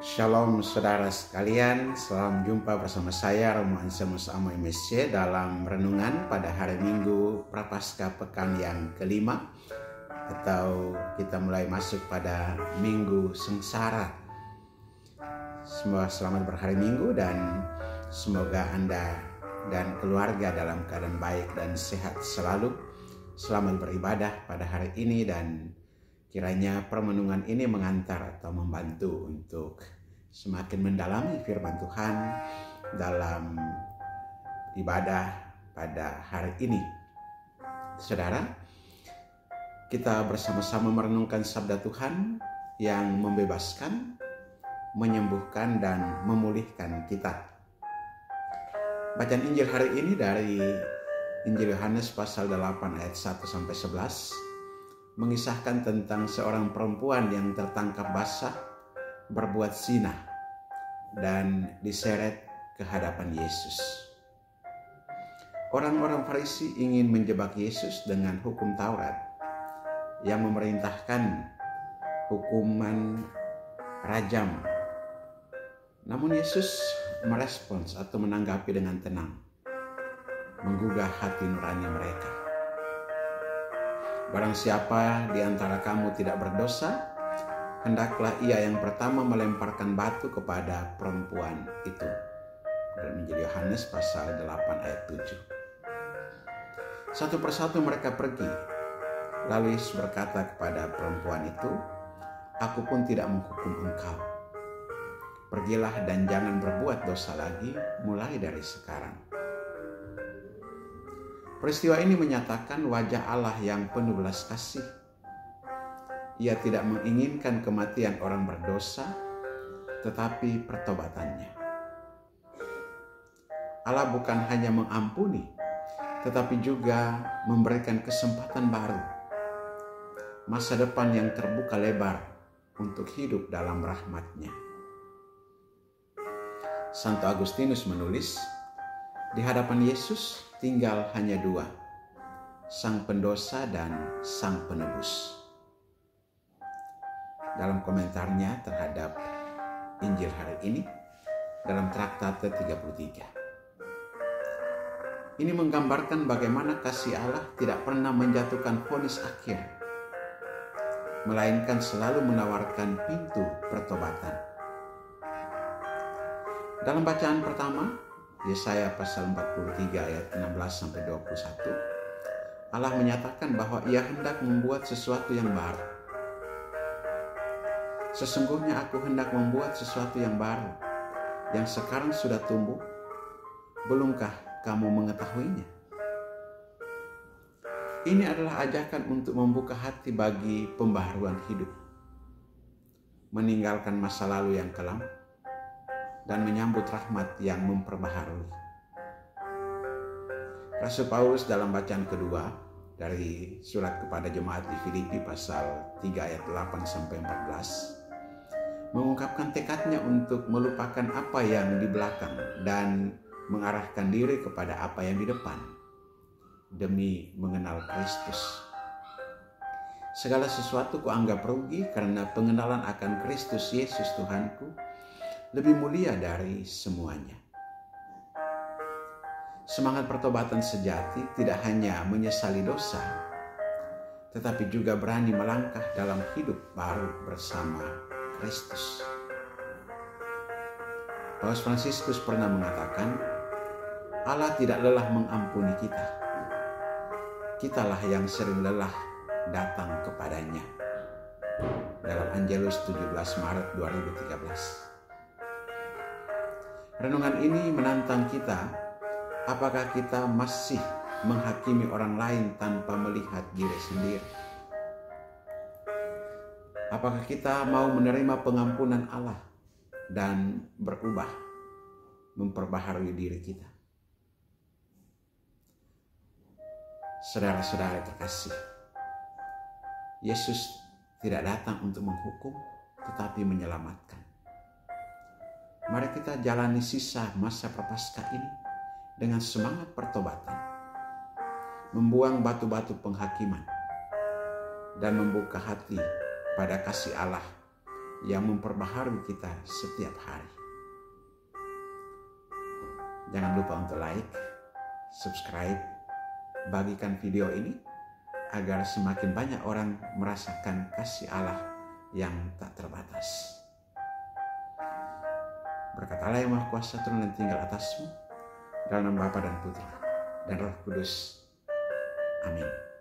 Shalom saudara sekalian, selamat jumpa bersama saya Romo Anselmus Amo MSC dalam renungan pada hari Minggu Prapaskah pekan yang kelima, atau kita mulai masuk pada Minggu Sengsara. Semoga selamat berhari Minggu dan semoga Anda dan keluarga dalam keadaan baik dan sehat selalu. Selamat beribadah pada hari ini dan kiranya permenungan ini mengantar atau membantu untuk semakin mendalami firman Tuhan dalam ibadah pada hari ini. Saudara, kita bersama-sama merenungkan sabda Tuhan yang membebaskan, menyembuhkan, dan memulihkan kita. Bacaan Injil hari ini dari Injil Yohanes pasal 8 ayat 1-11 mengisahkan tentang seorang perempuan yang tertangkap basah berbuat zina dan diseret ke hadapan Yesus. Orang-orang Farisi ingin menjebak Yesus dengan hukum Taurat yang memerintahkan hukuman rajam. Namun Yesus merespons atau menanggapi dengan tenang, menggugah hati nurani mereka. Barang siapa di antara kamu tidak berdosa, hendaklah ia yang pertama melemparkan batu kepada perempuan itu. Dalam Injil Yohanes pasal 8 ayat 7. Satu persatu mereka pergi. Lalu Yesus berkata kepada perempuan itu, "Aku pun tidak menghukum engkau. Pergilah dan jangan berbuat dosa lagi mulai dari sekarang." Peristiwa ini menyatakan wajah Allah yang penuh belas kasih. Ia tidak menginginkan kematian orang berdosa, tetapi pertobatannya. Allah bukan hanya mengampuni, tetapi juga memberikan kesempatan baru, masa depan yang terbuka lebar untuk hidup dalam rahmat-Nya. Santo Agustinus menulis, di hadapan Yesus tinggal hanya dua, Sang Pendosa dan Sang Penebus. Dalam komentarnya terhadap Injil hari ini, dalam Traktate 33. Ini menggambarkan bagaimana kasih Allah tidak pernah menjatuhkan vonis akhir, melainkan selalu menawarkan pintu pertobatan. Dalam bacaan pertama, Yesaya pasal 43 ayat 16-21, Allah menyatakan bahwa Ia hendak membuat sesuatu yang baru. Sesungguhnya aku hendak membuat sesuatu yang baru, yang sekarang sudah tumbuh. Belumkah kamu mengetahuinya? Ini adalah ajakan untuk membuka hati bagi pembaharuan hidup, meninggalkan masa lalu yang kelam, dan menyambut rahmat yang memperbaharui. Rasul Paulus dalam bacaan kedua dari surat kepada jemaat di Filipi pasal 3 ayat 8-14 mengungkapkan tekadnya untuk melupakan apa yang di belakang dan mengarahkan diri kepada apa yang di depan demi mengenal Kristus. Segala sesuatu kuanggap rugi karena pengenalan akan Kristus Yesus Tuhanku lebih mulia dari semuanya. Semangat pertobatan sejati tidak hanya menyesali dosa, tetapi juga berani melangkah dalam hidup baru bersama Kristus. Paus Fransiskus pernah mengatakan, Allah tidak lelah mengampuni kita. Kitalah yang sering lelah datang kepadanya. Dalam Angelus 17 Maret 2013. Renungan ini menantang kita, apakah kita masih menghakimi orang lain tanpa melihat diri sendiri? Apakah kita mau menerima pengampunan Allah dan berubah, memperbaharui diri kita? Saudara-saudara terkasih, Yesus tidak datang untuk menghukum, tetapi menyelamatkan. Mari kita jalani sisa masa Prapaskah ini dengan semangat pertobatan, membuang batu-batu penghakiman, dan membuka hati pada kasih Allah yang memperbaharui kita setiap hari. Jangan lupa untuk like, subscribe, bagikan video ini agar semakin banyak orang merasakan kasih Allah yang tak terbatas. Berkat Allah yang Maha Kuasa turun dan tinggal atasmu, dalam nama Bapa dan Putra dan Roh Kudus. Amin.